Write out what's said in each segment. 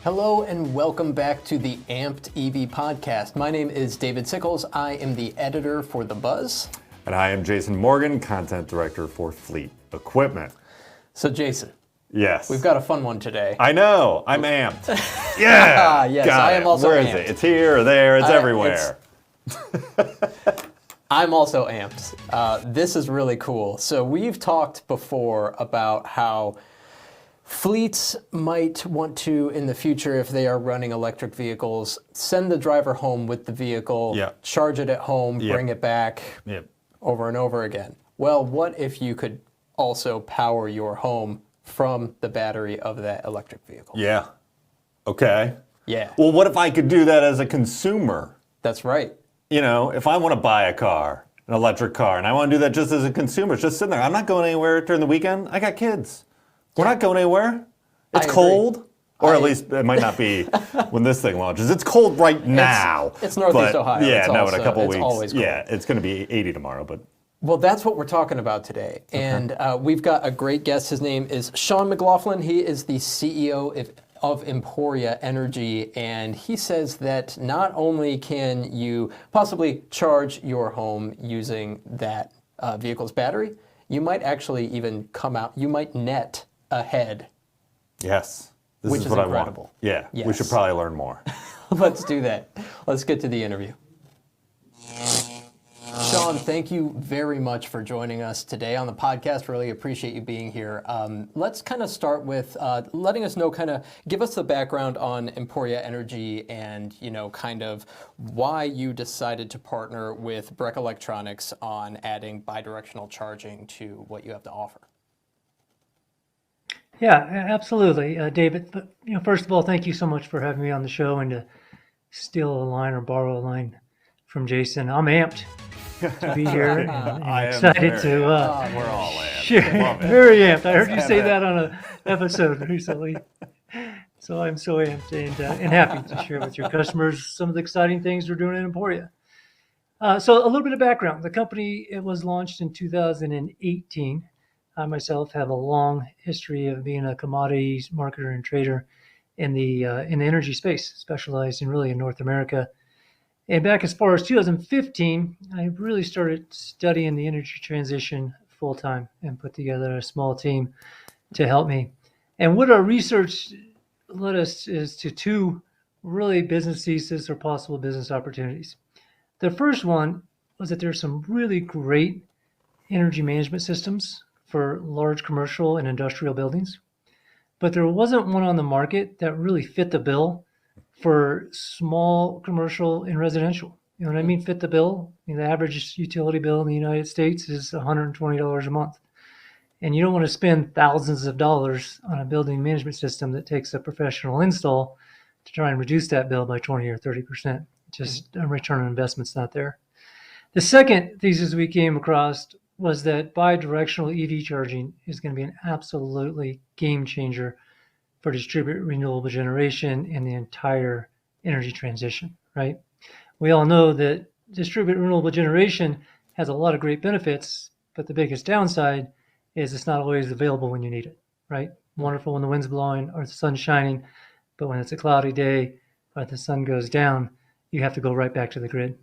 Hello and welcome back to the Amped EV podcast. My name is David Sickles. I am the editor for The Buzz. And I am Jason Morgan, content director for Fleet Equipment. So Jason. Yes. We've got a fun one today. I know. I'm amped. Yeah. Yes, I am also Where amped. is it? It's here or there. It's everywhere. I'm also amped. This is really cool. So we've talked before about how fleets might want to, in the future, if they are running electric vehicles, send the driver home with the vehicle, charge it at home, bring it back over and over again. Well, what if you could also power your home from the battery of that electric vehicle? Yeah. Okay. Yeah. Well, what if I could do that as a consumer? That's right. You know, if I want to buy a car, an electric car, and I want to do that just as a consumer, it's just sitting there. I'm not going anywhere during the weekend. I got kids. We're not going anywhere. It's cold. Or at least it might not be when this thing launches. It's cold right now. It's Northeast Ohio. Yeah, it's no, also, in a couple weeks. Always cold. Yeah, it's going to be 80 tomorrow. But well, that's what we're talking about today. And we've got a great guest. His name is Shawn McLaughlin. He is the CEO of Emporia Energy. And he says that not only can you possibly charge your home using that vehicle's battery, you might actually even you might net ahead. Yes. This which is is what incredible. I want. Yeah, yes. We should probably learn more. Let's do that. Let's get to the interview. Shawn, thank you very much for joining us today on the podcast. Really appreciate you being here. Let's kind of start with letting us know, give us the background on Emporia Energy and, kind of why you decided to partner with Breck Electronics on adding bidirectional charging to what you have to offer. Yeah, absolutely, David. But, first of all, thank you so much for having me on the show and to steal a line or borrow a line from Jason. I'm amped to be here and excited to. We're all amped. Sure, very amped. I heard you say that on an episode recently. So I'm so amped and happy to share with your customers some of the exciting things we're doing in Emporia. So a little bit of background. The company, it was launched in 2018. I myself have a long history of being a commodities marketer and trader in the energy space, specialized in North America. And back as far as 2015, I really started studying the energy transition full time and put together a small team to help me. And what our research led us is to two really business theses or possible business opportunities. The first one was that there's some really great energy management systems for large commercial and industrial buildings, but there wasn't one on the market that really fit the bill for small commercial and residential. You know what I mean? Fit the bill. The average utility bill in the United States is $120 a month. And you don't want to spend thousands of dollars on a building management system that takes a professional install to try and reduce that bill by 20 or 30%. Just a return on investment's not there. The second thesis we came across was that bi-directional EV charging is going to be an absolutely game changer for distributed renewable generation and the entire energy transition, right? We all know that distributed renewable generation has a lot of great benefits, but the biggest downside is it's not always available when you need it, right? Wonderful when the wind's blowing or the sun's shining, but when it's a cloudy day or the sun goes down, you have to go right back to the grid.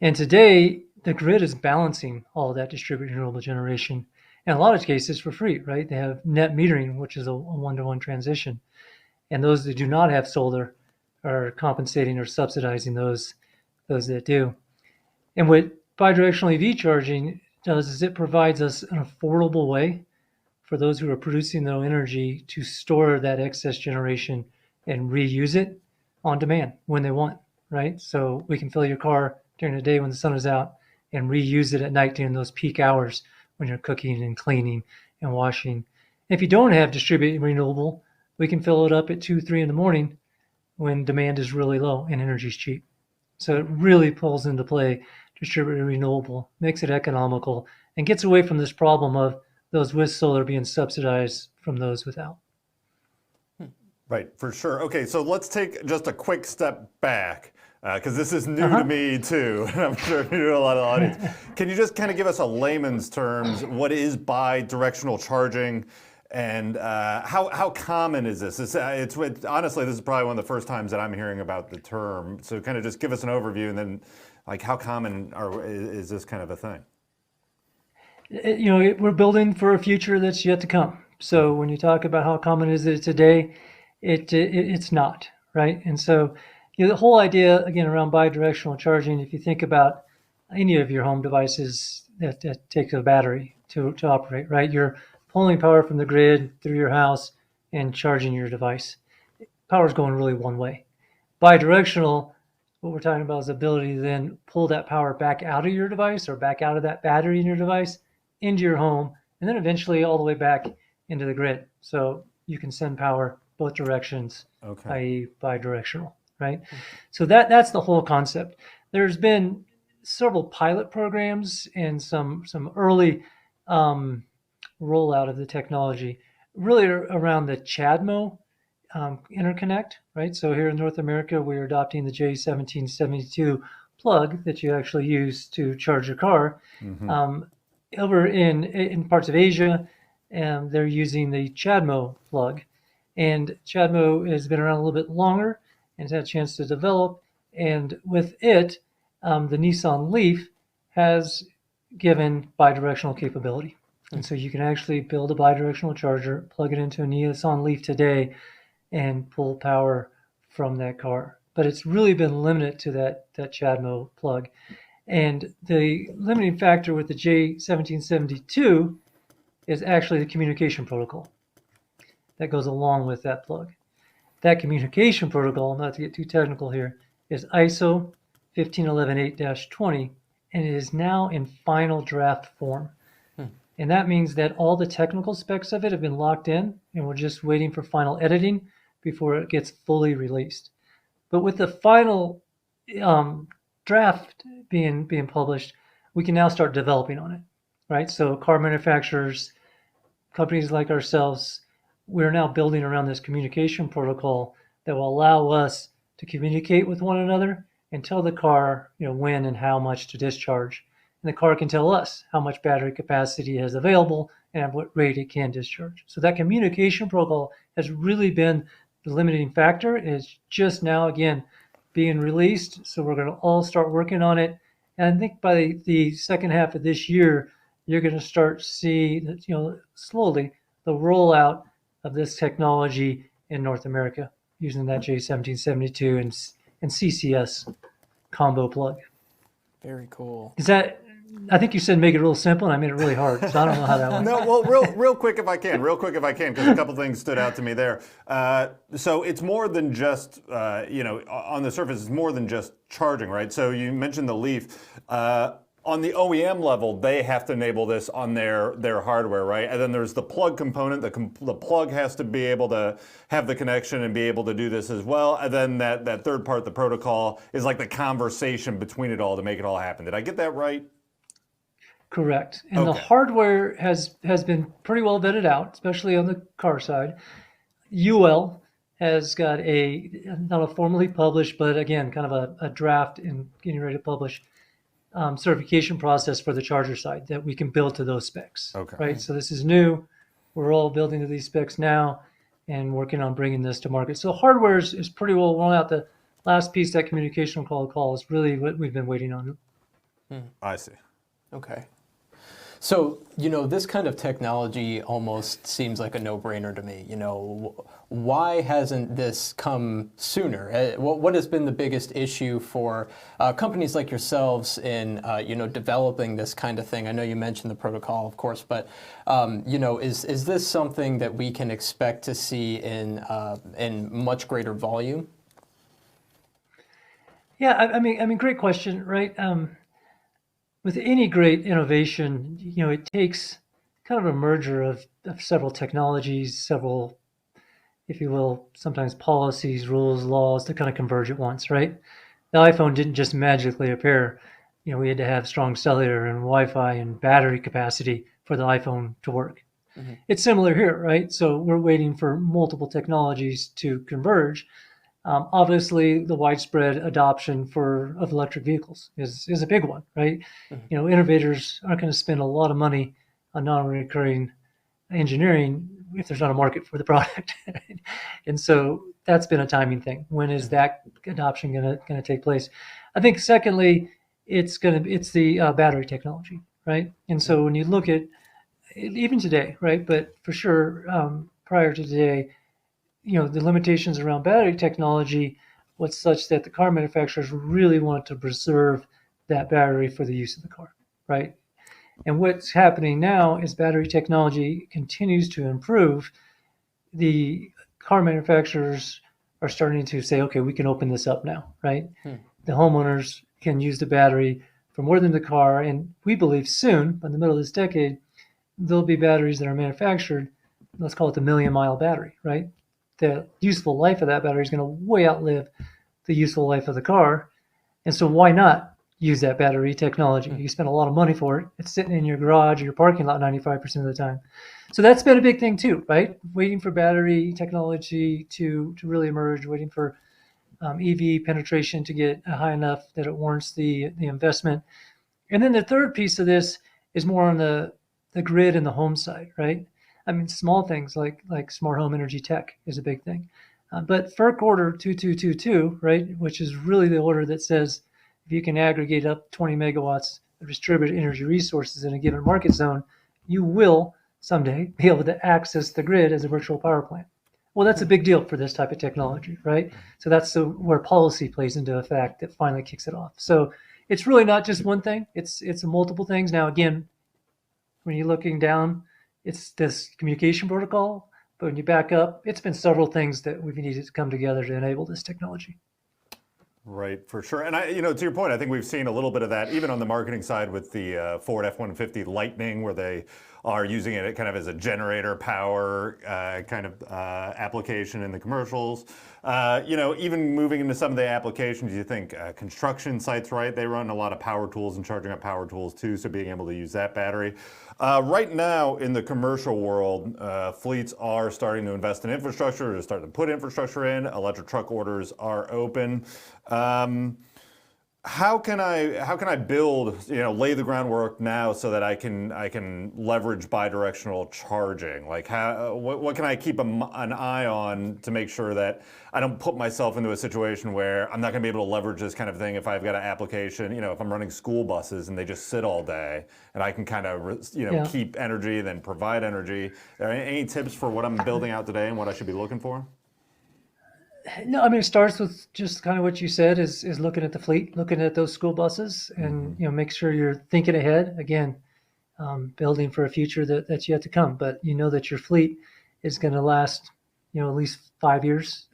And today, the grid is balancing all of that distributed renewable generation. In a lot of cases for free, right? They have net metering, which is a one-to-one transition. And those that do not have solar are compensating or subsidizing those that do. And what bidirectional EV charging does is it provides us an affordable way for those who are producing their own energy to store that excess generation and reuse it on demand when they want, right? So we can fill your car during the day when the sun is out and reuse it at night during those peak hours when you're cooking and cleaning and washing. And if you don't have distributed renewable, we can fill it up at 2, 3 in the morning when demand is really low and energy is cheap. So it really pulls into play distributed renewable, makes it economical, and gets away from this problem of those with solar being subsidized from those without. Right, for sure. Okay, so let's take just a quick step back. Because this is new to me too, and I'm sure new to a lot of the audience. Can you just kind of give us a layman's terms, what is bi-directional charging, And how common is this? Honestly, this is probably one of the first times that I'm hearing about the term. So kind of just give us an overview, and then like how common is this kind of a thing? We're building for a future that's yet to come. So when you talk about how common is it today, it's not, right? And so the whole idea, again, around bidirectional charging, if you think about any of your home devices that take a battery to operate, right? You're pulling power from the grid through your house and charging your device. Power's going really one way. Bidirectional, what we're talking about is the ability to then pull that power back out of your device or back out of that battery in your device into your home, and then eventually all the way back into the grid. So you can send power both directions, i.e. bidirectional, right? So that's the whole concept. There's been several pilot programs and some early rollout of the technology, really around the CHAdeMO interconnect, right? So here in North America, we're adopting the J1772 plug that you actually use to charge your car. Over in parts of Asia, they're using the CHAdeMO plug. And CHAdeMO has been around a little bit longer and has had a chance to develop. And with it, the Nissan Leaf has given bidirectional capability. And so you can actually build a bidirectional charger, plug it into a Nissan Leaf today, and pull power from that car. But it's really been limited to that CHAdeMO plug. And the limiting factor with the J1772 is actually the communication protocol that goes along with that plug. That communication protocol, not to get too technical here, is ISO 15118-20, and it is now in final draft form. And that means that all the technical specs of it have been locked in, and we're just waiting for final editing before it gets fully released. But with the final draft being published, we can now start developing on it, right? So car manufacturers, companies like ourselves, we're now building around this communication protocol that will allow us to communicate with one another and tell the car, when and how much to discharge. And the car can tell us how much battery capacity it has available and at what rate it can discharge. So that communication protocol has really been the limiting factor. It's just now, again, being released. So we're going to all start working on it. And I think by the second half of this year, you're going to start see, slowly the rollout of this technology in North America using that J1772 and CCS combo plug. Very cool. Is that? I think you said make it real simple, and I made it really hard. So I don't know how that went. No, well, real quick if I can, because a couple things stood out to me there. So it's more than just, on the surface, it's more than just charging, right? So you mentioned the Leaf. On the OEM level, they have to enable this on their hardware, right? And then there's the plug component. The plug has to be able to have the connection and be able to do this as well. And then that third part, the protocol, is like the conversation between it all to make it all happen. Did I get that right? Correct. And the hardware has been pretty well vetted out, especially on the car side. UL has got not a formally published, but again, kind of a draft and getting ready to publish certification process for the charger side that we can build to those specs. Right. So this is new. We're all building to these specs now and working on bringing this to market. So hardware is pretty well rolled out. The last piece, that communication call is really what we've been waiting on. I see. Okay. So, this kind of technology almost seems like a no-brainer to me. Why hasn't this come sooner? What has been the biggest issue for companies like yourselves in, developing this kind of thing? I know you mentioned the protocol, of course, but, is this something that we can expect to see in much greater volume? Yeah, I mean, great question, right? With any great innovation, it takes kind of a merger of several technologies, several, if you will, sometimes policies, rules, laws to kind of converge at once, right? The iPhone didn't just magically appear. We had to have strong cellular and Wi-Fi and battery capacity for the iPhone to work. Mm-hmm. It's similar here, right? So we're waiting for multiple technologies to converge. Obviously, the widespread adoption of electric vehicles is a big one, right? Mm-hmm. Innovators aren't going to spend a lot of money on non-recurring engineering if there's not a market for the product. And so that's been a timing thing. When is that adoption going to take place? I think secondly, it's the battery technology, right? And so when you look at even today, right, but for sure prior to today, the limitations around battery technology was such that the car manufacturers really want to preserve that battery for the use of the car, right? And what's happening now is battery technology continues to improve. The car manufacturers are starting to say, okay, we can open this up now, right? The homeowners can use the battery for more than the car. And we believe soon, by the middle of this decade, there'll be batteries that are manufactured, let's call it the million-mile battery, right? The useful life of that battery is going to way outlive the useful life of the car. And so why not use that battery technology? You spend a lot of money for it. It's sitting in your garage or your parking lot 95% of the time. So that's been a big thing too, right? Waiting for battery technology to really emerge, waiting for EV penetration to get high enough that it warrants the investment. And then the third piece of this is more on the grid and the home side, right? I mean, small things like smart home energy tech is a big thing. But FERC order 2222, right, which is really the order that says if you can aggregate up 20 megawatts of distributed energy resources in a given market zone, you will someday be able to access the grid as a virtual power plant. Well, that's a big deal for this type of technology, right? So that's where policy plays into effect that finally kicks it off. So it's really not just one thing. It's multiple things. Now, again, when you're looking down, it's this communication protocol. But when you back up, it's been several things that we've needed to come together to enable this technology. Right, for sure. And to your point, I think we've seen a little bit of that even on the marketing side with the Ford F-150 Lightning, where they are using it kind of as a generator power kind of application in the commercials. Even moving into some of the applications, you think construction sites, right? They run a lot of power tools and charging up power tools too, so being able to use that battery. Right now in the commercial world, fleets are starting to invest in infrastructure, they're starting to put infrastructure in, electric truck orders are open. How can I build, lay the groundwork now so that I can leverage bidirectional charging? Like what can I keep an eye on to make sure that I don't put myself into a situation where I'm not going to be able to leverage this kind of thing if I've got an application, if I'm running school buses and they just sit all day and I can kind of, keep energy, then provide energy. Are there any tips for what I'm building out today and what I should be looking for? No, I mean, it starts with just kind of what you said is looking at the fleet, looking at those school buses and, make sure you're thinking ahead. Again, building for a future that's yet to come. But you know that your fleet is going to last, at least 5 years,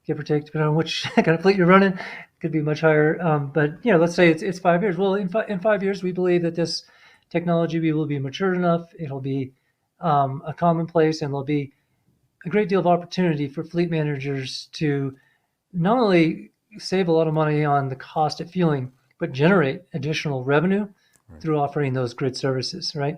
give or take, depending on which kind of fleet you're running. It could be much higher. But, let's say it's 5 years. Well, in 5 years, we believe that this technology will be mature enough. It'll be a commonplace, and there'll be a great deal of opportunity for fleet managers to not only save a lot of money on the cost of fueling, but generate additional revenue through offering those grid services, right?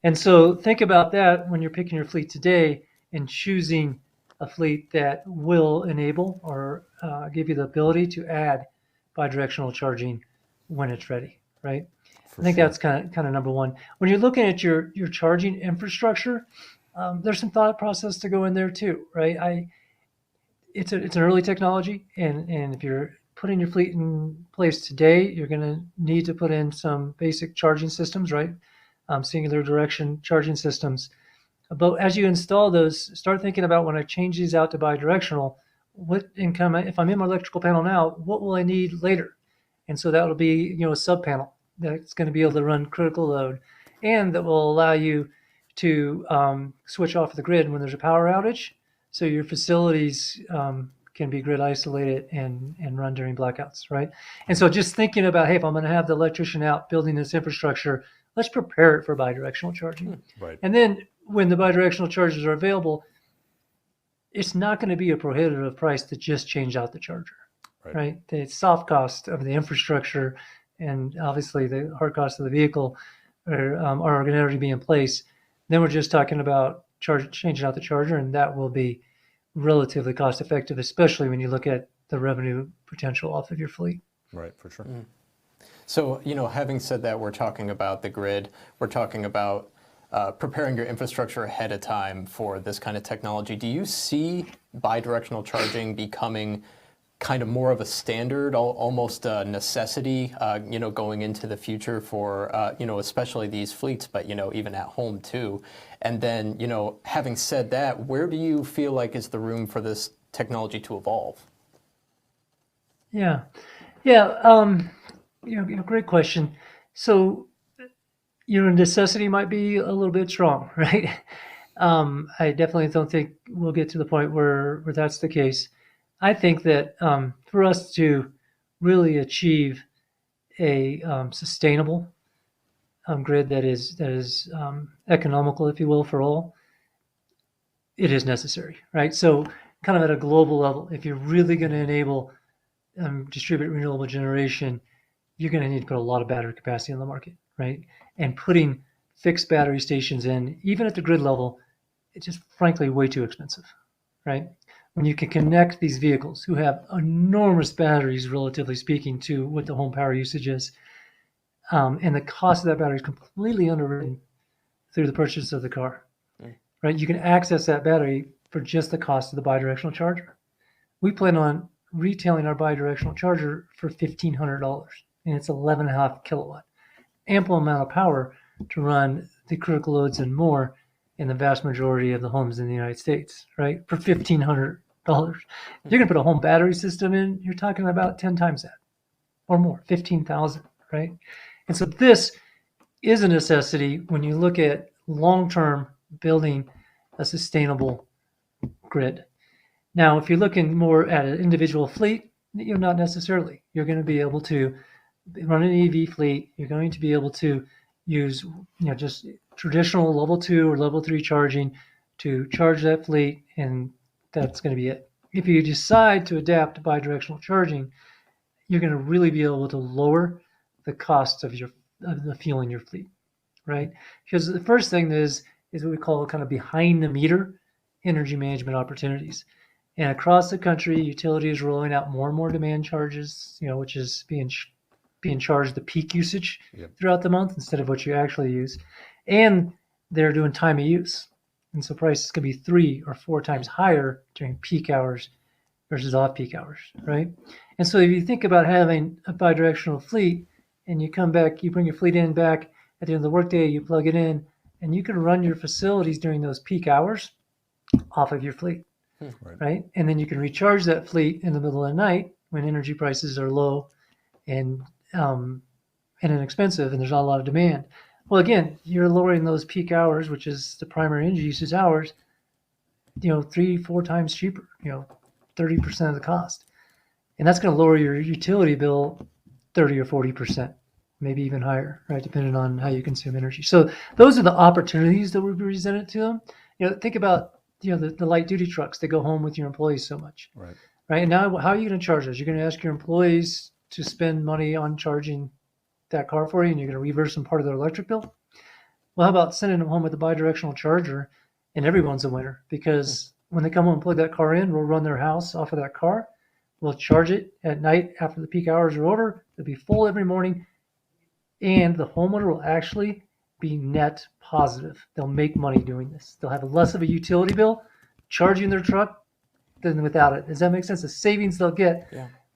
And so think about that when you're picking your fleet today and choosing a fleet that will enable or give you the ability to add bidirectional charging when it's ready, right? I think that's kind of number one. When you're looking at your charging infrastructure, there's some thought process to go in there too, right? It's an early technology, and if you're putting your fleet in place today, you're going to need to put in some basic charging systems, right? Singular direction charging systems. But as you install those, start thinking about when I change these out to bidirectional, if I'm in my electrical panel now, what will I need later? And so that'll be, a sub panel that's going to be able to run critical load, and that will allow you to switch off the grid when there's a power outage, so your facilities can be grid isolated and run during blackouts, right? And so just thinking about, hey, if I'm going to have the electrician out building this infrastructure, let's prepare it for bidirectional charging. Right. And then when the bidirectional chargers are available, it's not going to be a prohibitive price to just change out the charger, right? The soft cost of the infrastructure and obviously the hard cost of the vehicle are going to already be in place. Then we're just talking about changing out the charger, and that will be relatively cost effective, especially when you look at the revenue potential off of your fleet. Right, for sure. So, having said that, we're talking about the grid, we're talking about preparing your infrastructure ahead of time for this kind of technology. Do you see bidirectional charging becoming kind of more of a standard, almost a necessity, going into the future for, especially these fleets, but, even at home too? And then, having said that, where do you feel like is the room for this technology to evolve? Yeah. Great question. So, necessity might be a little bit strong, right? I definitely don't think we'll get to the point where that's the case. I think that for us to really achieve a sustainable grid that is economical, if you will, for all, it is necessary, right? So, kind of at a global level, if you're really going to enable distributed renewable generation, you're going to need to put a lot of battery capacity on the market, right? And putting fixed battery stations in, even at the grid level, it's just frankly way too expensive, right? When you can connect these vehicles who have enormous batteries, relatively speaking, to what the home power usage is, and the cost of that battery is completely underwritten through the purchase of the car, right? You can access that battery for just the cost of the bidirectional charger. We plan on retailing our bidirectional charger for $1,500, and it's 11.5 kilowatt. Ample amount of power to run the critical loads and more in the vast majority of the homes in the United States, right? For $1,500. If you're going to put a home battery system in, you're talking about 10 times that or more, 15,000, right? And so this is a necessity when you look at long-term building a sustainable grid. Now, if you're looking more at an individual fleet, not necessarily. You're going to be able to run an EV fleet. You're going to be able to use, just traditional level 2 or level 3 charging to charge that fleet, and that's going to be it. If you decide to adapt to bidirectional charging, you're going to really be able to lower the cost of the fuel in your fleet, right? Because the first thing is what we call kind of behind the meter energy management opportunities. And across the country, utilities are rolling out more and more demand charges, which is being charged the peak usage throughout the month instead of what you actually use. And they're doing time of use. And so prices can be 3 or 4 times higher during peak hours versus off-peak hours, right? And so if you think about having a bidirectional fleet and you come back, you bring your fleet in back at the end of the workday, you plug it in, and you can run your facilities during those peak hours off of your fleet, right? And then you can recharge that fleet in the middle of the night when energy prices are low and inexpensive and there's not a lot of demand. Well, again, you're lowering those peak hours, which is the primary energy usage hours, 3-4 times cheaper, 30% of the cost. And that's going to lower your utility bill 30 or 40%, maybe even higher, right? Depending on how you consume energy. So those are the opportunities that will be presented to them. Think about, the light duty trucks that go home with your employees so much, right? And now how are you going to charge those? You're going to ask your employees to spend money on charging that car for you, and you're going to reverse some part of their electric bill? Well, how about sending them home with a bidirectional charger, and everyone's a winner, because when they come home and plug that car in, we'll run their house off of that car. We'll charge it at night after the peak hours are over. It'll be full every morning, and the homeowner will actually be net positive. They'll make money doing this. They'll have less of a utility bill charging their truck than without it. Does that make sense? The savings they'll get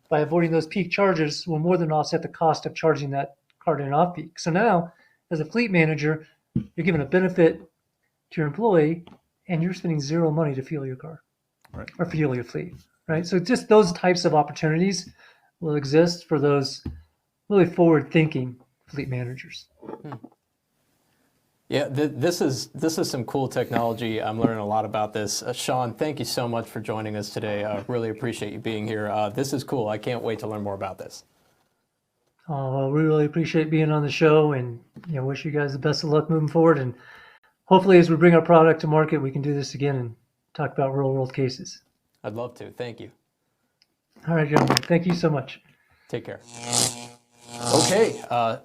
by avoiding those peak charges will more than offset the cost of charging that car in off peak. So now, as a fleet manager, you're giving a benefit to your employee, and you're spending zero money to fuel your car or fuel your fleet, right? So just those types of opportunities will exist for those really forward-thinking fleet managers. Yeah, this is some cool technology. I'm learning a lot about this. Shawn, thank you so much for joining us today. I really appreciate you being here. This is cool. I can't wait to learn more about this. Well, we really appreciate being on the show, and wish you guys the best of luck moving forward. And hopefully, as we bring our product to market, we can do this again and talk about real-world cases. I'd love to. Thank you. All right, gentlemen. Thank you so much. Take care. Okay,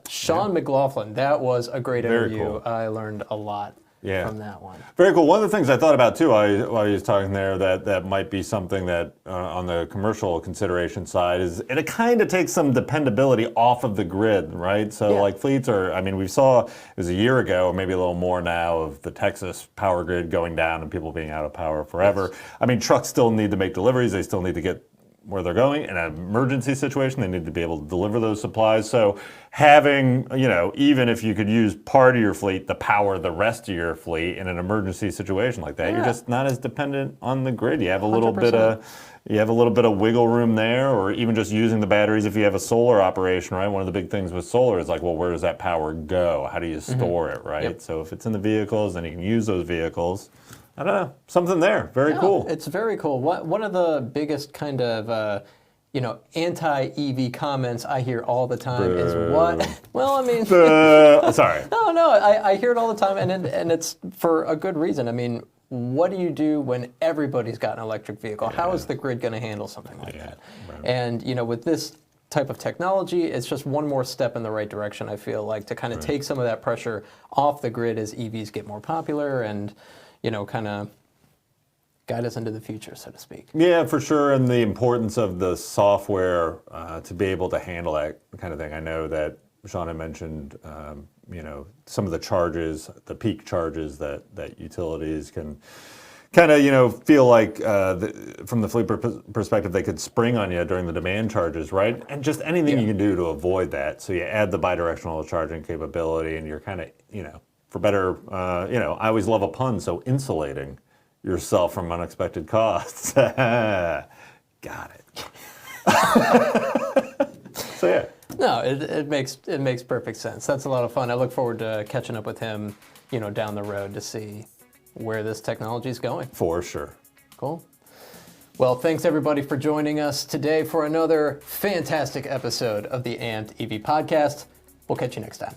Shawn McLaughlin, that was a great interview. Cool. I learned a lot. from that one. Very cool. One of the things I thought about too while he was talking there that might be something that on the commercial consideration side is it kind of takes some dependability off of the grid, right? So like fleets are, I mean, we saw it was a year ago, or maybe a little more now, of the Texas power grid going down and people being out of power forever. Yes. I mean, trucks still need to make deliveries. They still need to get where they're going. In an emergency situation, they need to be able to deliver those supplies. So having, even if you could use part of your fleet to power the rest of your fleet in an emergency situation like that, you're just not as dependent on the grid. You have a little 100%. You have a little bit of wiggle room there, or even just using the batteries if you have a solar operation, right? One of the big things with solar is like, well, where does that power go? How do you store it, right? Yep. So if it's in the vehicles, then you can use those vehicles. I don't know, something there. Very cool. It's very cool. One of the biggest kind of, anti-EV comments I hear all the time is what? Well, I mean, sorry. No, I hear it all the time, and it's for a good reason. I mean, what do you do when everybody's got an electric vehicle? How is the grid going to handle something like that? Right. And with this type of technology, it's just one more step in the right direction. I feel like to kind of take some of that pressure off the grid as EVs get more popular and kind of guide us into the future, so to speak. Yeah, for sure, and the importance of the software to be able to handle that kind of thing. I know that Shawn had mentioned, some of the charges, the peak charges that utilities can kind of, feel like from the fleet perspective, they could spring on you during the demand charges, right? And just anything you can do to avoid that. So you add the bidirectional charging capability, and you're kind of, for better, I always love a pun, so insulating yourself from unexpected costs. Got it. So yeah. No, it makes perfect sense. That's a lot of fun. I look forward to catching up with him, down the road to see where this technology is going. For sure. Cool. Well, thanks everybody for joining us today for another fantastic episode of the Amped EV Podcast. We'll catch you next time.